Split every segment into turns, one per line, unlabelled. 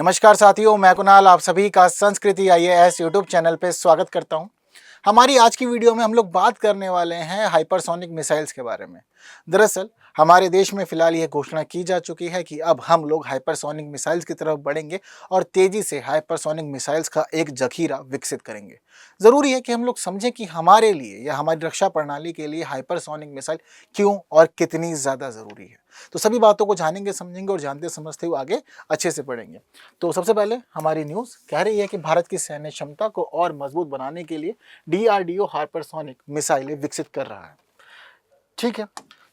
नमस्कार साथियों, मैं कुणाल आप सभी का संस्कृति आईएएस यूट्यूब चैनल पे स्वागत करता हूं। हमारी आज की वीडियो में हम लोग बात करने वाले हैं हाइपरसोनिक मिसाइल्स के बारे में। दरअसल हमारे देश में फिलहाल यह घोषणा की जा चुकी है कि अब हम लोग हाइपरसोनिक मिसाइल्स की तरफ बढ़ेंगे और तेजी से हाइपरसोनिक मिसाइल्स का एक जखीरा विकसित करेंगे। ज़रूरी है कि हम लोग समझें कि हमारे लिए या हमारी रक्षा प्रणाली के लिए हाइपरसोनिक मिसाइल क्यों और कितनी ज़्यादा ज़रूरी है। तो सभी बातों को जानेंगे, समझेंगे और जानते समझते हुए आगे अच्छे से पढ़ेंगे। तो सबसे पहले हमारी न्यूज़ कह रही है कि भारत की सैन्य क्षमता को और मजबूत बनाने के लिए डीआरडीओ हाइपरसोनिक मिसाइलें विकसित कर रहा है। ठीक है,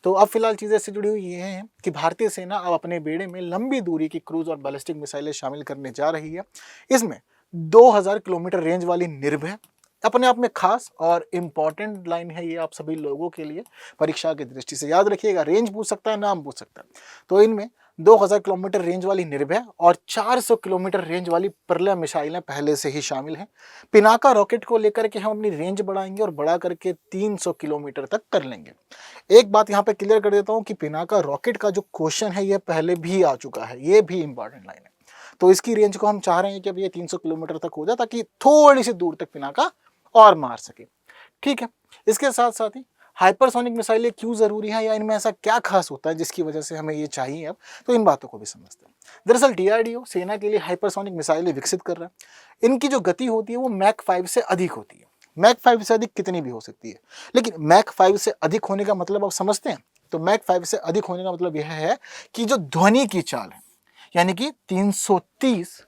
तो अब फिलहाल चीज़ें इससे जुड़ी हुई ये हैं कि भारतीय सेना अब अपने बेड़े में लंबी दूरी की क्रूज और बैलिस्टिक मिसाइलें शामिल करने जा रही है। इसमें 2000 किलोमीटर रेंज वाली निर्भय अपने आप में खास और इम्पॉर्टेंट लाइन है ये आप सभी लोगों के लिए। परीक्षा की दृष्टि से याद रखिएगा, रेंज पूछ सकता है, नाम पूछ सकता है। तो इनमें 2000 किलोमीटर रेंज वाली निर्भय और 400 किलोमीटर रेंज वाली प्रलय मिसाइलें पहले से ही शामिल हैं। पिनाका रॉकेट को लेकर के हम अपनी रेंज बढ़ाएंगे और बढ़ा करके 300 किलोमीटर तक कर लेंगे। एक बात यहाँ पे क्लियर कर देता हूँ कि पिनाका रॉकेट का जो क्वेश्चन है ये पहले भी आ चुका है, ये भी इंपॉर्टेंट लाइन है। तो इसकी रेंज को हम चाह रहे हैं कि अब ये 300 किलोमीटर तक हो जाए ताकि थोड़ी सी दूर तक पिनाका और मार सके। ठीक है, इसके साथ साथ ही हाइपरसोनिक मिसाइलें क्यों जरूरी है या इनमें ऐसा क्या खास होता है जिसकी वजह से हमें ये चाहिए अब, तो इन बातों को भी समझते हैं। दरअसल डीआरडीओ सेना के लिए हाइपरसोनिक मिसाइलें विकसित कर रहा है। इनकी जो गति होती है वो मैक 5 से अधिक होती है। मैक 5 से अधिक कितनी भी हो सकती है, लेकिन मैक 5 से अधिक होने का मतलब आप समझते हैं। तो मैक 5 से अधिक होने का मतलब यह है कि जो ध्वनि की चाल है यानी कि 330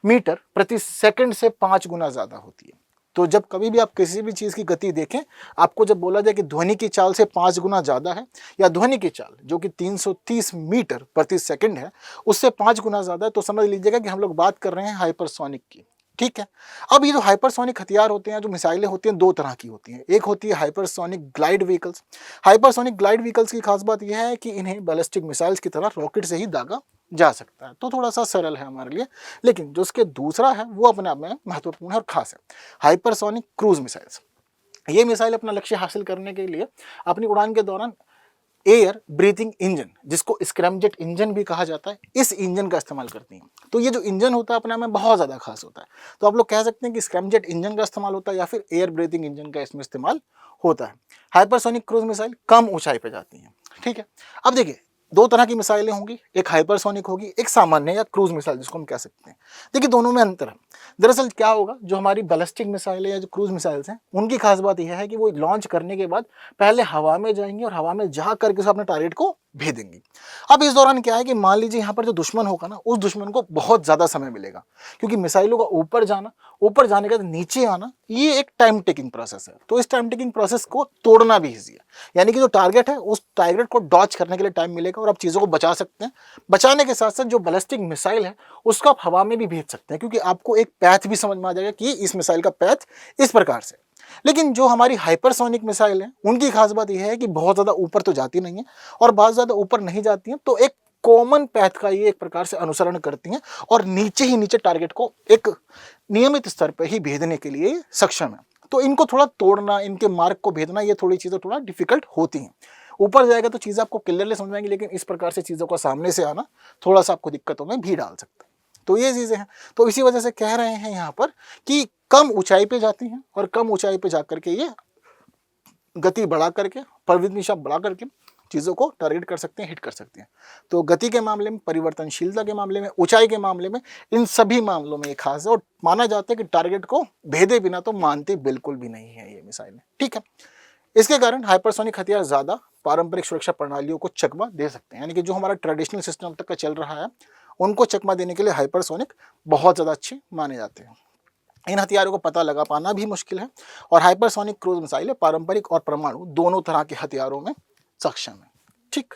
मीटर प्रति सेकंड से 5 गुना ज्यादा होती है। तो जब कभी भी आप किसी भी चीज की गति देखें, आपको जब बोला जाए कि ध्वनि की चाल से 5 गुना ज्यादा है या ध्वनि की चाल जो कि 330 मीटर प्रति सेकंड है उससे 5 गुना ज्यादा है, तो समझ लीजिएगा कि हम लोग बात कर रहे हैं हाइपरसोनिक की। ठीक है, अब ये जो हाइपरसोनिक हथियार होते हैं, जो मिसाइलें होती हैं, दो तरह की होती हैं। एक होती है hypersonic glide vehicles. Hypersonic glide vehicles की खास बात यह है कि इन्हें बैलिस्टिक मिसाइल्स की तरह रॉकेट से ही दागा जा सकता है, तो थोड़ा सा सरल है हमारे लिए। लेकिन जो उसके दूसरा है वो अपने आप में महत्वपूर्ण है और खास है, हाइपरसोनिक क्रूज मिसाइल्स। ये मिसाइल अपना लक्ष्य हासिल करने के लिए अपनी उड़ान के दौरान एयर ब्रीथिंग इंजन, जिसको स्क्रैमजेट इंजन भी कहा जाता है, इस इंजन का इस्तेमाल करती हैं। तो ये जो इंजन होता है अपने आप में बहुत ज़्यादा खास होता है। तो आप लोग कह सकते हैं कि स्क्रैमजेट इंजन का इस्तेमाल होता है या फिर एयर ब्रीथिंग इंजन का इसमें इस्तेमाल होता है। हाइपरसोनिक क्रूज मिसाइल कम ऊंचाई पर जाती हैं। ठीक है, अब देखिए दो तरह की मिसाइलें होंगी, एक हाइपरसोनिक होगी, एक सामान्य या क्रूज मिसाइल जिसको हम कह सकते हैं। देखिए दोनों में अंतर है। दरअसल क्या होगा, जो हमारी बैलिस्टिक मिसाइलें या जो क्रूज मिसाइल्स हैं उनकी खास बात यह है कि वो लॉन्च करने के बाद पहले हवा में जाएंगी और हवा में जा करके अपने टारगेट को भेदेंगी। अब इस दौरान क्या है कि मान लीजिए यहाँ पर जो दुश्मन होगा ना, उस दुश्मन को बहुत ज़्यादा समय मिलेगा, क्योंकि मिसाइलों का ऊपर जाने के बाद नीचे आना ये एक टाइम टेकिंग प्रोसेस है। तो इस टाइम टेकिंग प्रोसेस को तोड़ना भी ईजी है, यानी कि जो टारगेट है उस टारगेट को डॉच करने के लिए टाइम मिलेगा और आप चीज़ों को बचा सकते हैं। बचाने के साथ साथ जो बैलिस्टिक मिसाइल है उसको आप हवा में भी भेज सकते हैं, क्योंकि आपको एक पैथ भी समझ में आ जाएगा कि इस मिसाइल का पैथ इस प्रकार से। लेकिन जो हमारी हाइपरसोनिक मिसाइल है उनकी खास बात यह है कि बहुत ज़्यादा ऊपर तो जाती नहीं है और बहुत ज़्यादा ऊपर नहीं जाती हैं, तो एक कॉमन पैथ का ये एक प्रकार से अनुसरण करती हैं और नीचे ही नीचे टारगेट को एक नियमित स्तर पर ही भेजने के लिए सक्षम है। तो इनको थोड़ा तोड़ना, इनके मार्ग को भेजना, ये थोड़ी चीज़ें थोड़ा डिफिकल्ट होती हैं। ऊपर जाएगा तो चीज़ें आपको क्लियरली समझ में आएंगी, लेकिन इस प्रकार से चीज़ों को सामने से आना थोड़ा सा आपको दिक्कतों में भी डाल सकता है। तो ये चीज़ें हैं, तो इसी वजह से कह रहे हैं यहाँ पर कि कम ऊंचाई पे जाती हैं और कम ऊंचाई पे जा करके ये गति बढ़ा करके, परिवृत्त दिशा बढ़ा करके चीज़ों को टारगेट कर सकते हैं, हिट कर सकते हैं। तो गति के मामले में, परिवर्तनशीलता के मामले में, ऊंचाई के मामले में, इन सभी मामलों में ये खास है और माना जाता है कि टारगेट को भेदे बिना तो मानते बिल्कुल भी नहीं है ये मिसाइलें। ठीक है, इसके कारण हाइपरसोनिक हथियार ज़्यादा पारंपरिक सुरक्षा प्रणालियों को चकमा दे सकते हैं, यानी कि जो हमारा ट्रेडिशनल सिस्टम अब तक का चल रहा है उनको चकमा देने के लिए हाइपरसोनिक बहुत ज़्यादा अच्छे माने जाते हैं। इन हथियारों को पता लगा पाना भी मुश्किल है और हाइपरसोनिक क्रूज मिसाइलें पारंपरिक और परमाणु दोनों तरह के हथियारों में सक्षम है। ठीक,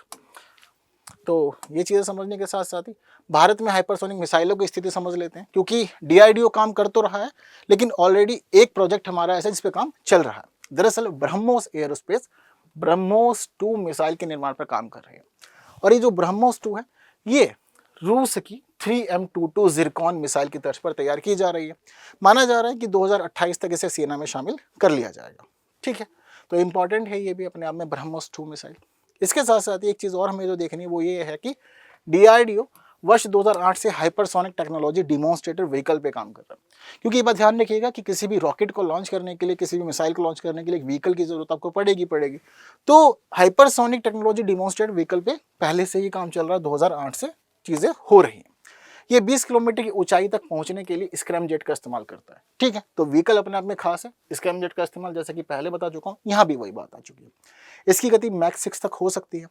तो ये चीज़ें समझने के साथ साथ ही भारत में हाइपरसोनिक मिसाइलों की स्थिति समझ लेते हैं, क्योंकि डीआरडीओ काम कर तो रहा है लेकिन ऑलरेडी एक प्रोजेक्ट हमारा ऐसा जिस पे काम चल रहा है। दरअसल ब्रह्मोस एयरोस्पेस ब्रह्मोस 2 मिसाइल के निर्माण पर काम कर रही है और ये जो ब्रह्मोस 2 है ये रूस की 3M22 जिरकॉन मिसाइल की तर्ज पर तैयार की जा रही है। माना जा रहा है कि 2028 तक इसे सेना में शामिल कर लिया जाएगा। ठीक है, तो इंपॉर्टेंट है ये भी अपने आप में ब्रह्मोस 2 मिसाइल। इसके साथ साथ एक चीज़ और हमें जो देखनी है वो ये है कि डीआरडीओ वर्ष 2008 से हाइपरसोनिक टेक्नोलॉजी डिमॉन्स्ट्रेटर व्हीकल पे काम कर रहा है। क्योंकि ये बात ध्यान रखिएगा कि किसी भी रॉकेट को लॉन्च करने के लिए, किसी भी मिसाइल को लॉन्च करने के लिए एक व्हीकल की जरूरत आपको पड़ेगी। तो हाइपरसोनिक टेक्नोलॉजी डिमॉन्स्ट्रेटर व्हीकल पे पहले से ही काम चल रहा है, 2008 से चीजें हो रही हैं। ये 20 किलोमीटर की ऊंचाई तक पहुंचने के लिए स्क्रैम जेट का इस्तेमाल करता है। ठीक है, तो व्हीकल अपने आप में खास है। स्क्रैम जेट का इस्तेमाल जैसे कि पहले बता चुका हूं, यहां भी वही बात आ चुकी है। इसकी गति मैक 6 तक हो सकती है।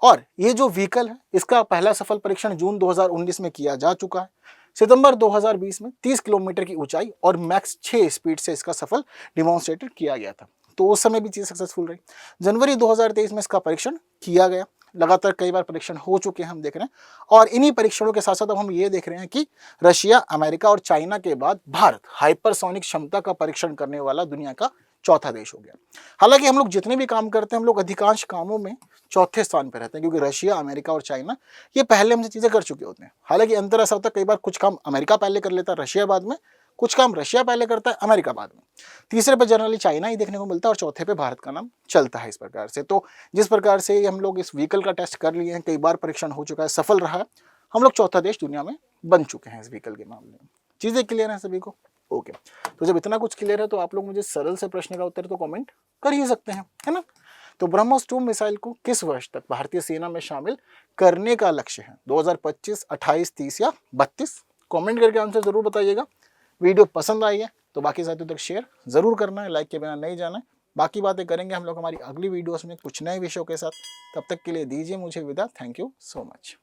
और ये जो व्हीकल है, इसका पहला सफल परीक्षण जून 2019 में किया जा चुका है। सितंबर 2020 में 30 किलोमीटर की ऊंचाई और मैक्स 6 स्पीड से इसका सफल डिमॉन्स्ट्रेटेड किया गया था। तो उस समय भी चीज सक्सेसफुल रही। जनवरी 2023 में इसका परीक्षण किया गया। लगातार कई बार परीक्षण हो चुके हैं, हम देख रहे हैं। और इन्हीं परीक्षणों के साथ साथ अब हम ये देख रहे हैं कि रशिया, अमेरिका और चाइना के बाद भारत हाइपरसोनिक क्षमता का परीक्षण करने वाला दुनिया का चौथा देश हो गया। हालांकि हम लोग जितने भी काम करते हैं, हम लोग अधिकांश कामों में चौथे स्थान पर रहते हैं, क्योंकि रशिया, अमेरिका और चाइना ये पहले हमसे चीजें कर चुके होते हैं। हालांकि अंतर ऐसा होता है, कई बार कुछ काम अमेरिका पहले कर लेता है, रशिया बाद में, कुछ काम रशिया पहले करता है, अमेरिका बाद में। तीसरे पे जनरली चाइना ही देखने को मिलता है और चौथे पे भारत का नाम चलता है इस प्रकार से। तो जिस प्रकार से हम लोग इस व्हीकल का टेस्ट कर लिए हैं, कई बार परीक्षण हो चुका है, सफल रहा है, हम लोग चौथा देश दुनिया में बन चुके हैं इस व्हीकल के मामले में। चीजें क्लियर है सभी को? ओके, तो जब इतना कुछ क्लियर है तो आप लोग मुझे सरल से प्रश्न का उत्तर तो कमेंट कर ही सकते हैं, है ना? तो ब्रह्मोस 2 मिसाइल को किस वर्ष तक भारतीय सेना में शामिल करने का लक्ष्य है? 2025, 28, 30 या 32? कमेंट करके आंसर जरूर बताइएगा। वीडियो पसंद आई है तो बाकी साथियों तक शेयर जरूर करना है, लाइक के बिना नहीं जाना है। बाकी बातें करेंगे हम लोग हमारी अगली वीडियोस में कुछ नए विषयों के साथ। तब तक के लिए दीजिए मुझे विदा। Thank you so much.